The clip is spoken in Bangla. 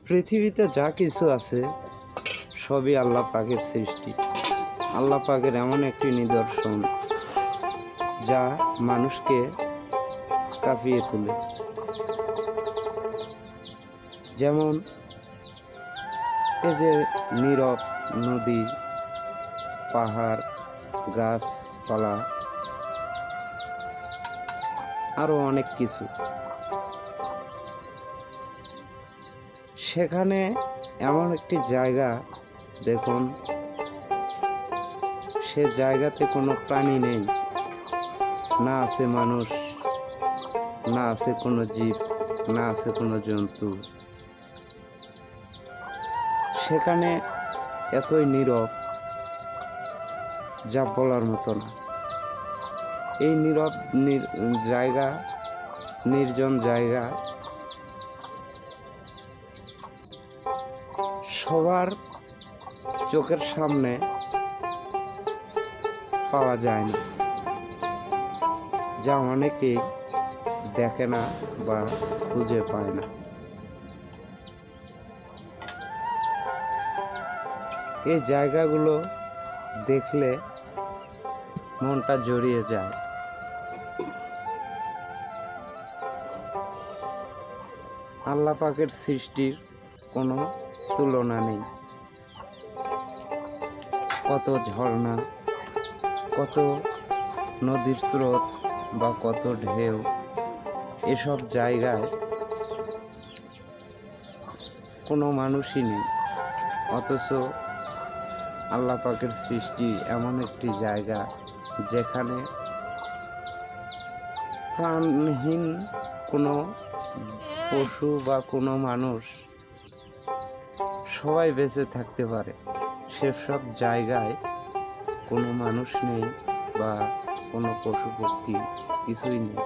পৃথিবীতে যা কিছু আছে সবই আল্লাহ পাকের সৃষ্টি। আল্লাহ পাকের এমন একটি নিদর্শন যা মানুষকে কাঁপিয়ে তোলে। যেমন এই যে নীরব নদী, পাহাড়, গাছপালা, আরো অনেক কিছু। সেখানে এমন একটি জায়গা দেখুন, সে জায়গাতে কোনো প্রাণী নেই, না আছে মানুষ, না আছে কোনো জীব, না আছে কোনো জন্তু। সেখানে এতই নীরব যা বলার মতো না। এই নীরব জায়গা, নির্জন জায়গা সবার চোখের সামনে পাওয়া যায় না, যা অনেকেই দেখে না বা খুঁজে পায় না। এই জায়গাগুলো দেখলে মনটা জড়িয়ে যায়। আল্লাহ পাকের সৃষ্টির কোনো তুলনা নেই। কত ঝর্ণা, কত নদীর স্রোত বা কত ঢেউ, এসব জায়গায় কোনো মানুষই নেই, অথচ আল্লাহ পাকের সৃষ্টি এমন একটি জায়গা যেখানে প্রাণহীন কোনো পশু বা কোনো মানুষ সবাই বেঁচে থাকতে পারে। সেসব জায়গায় কোনো মানুষ নেই বা কোনো পশু পক্ষী কিছুই নেই।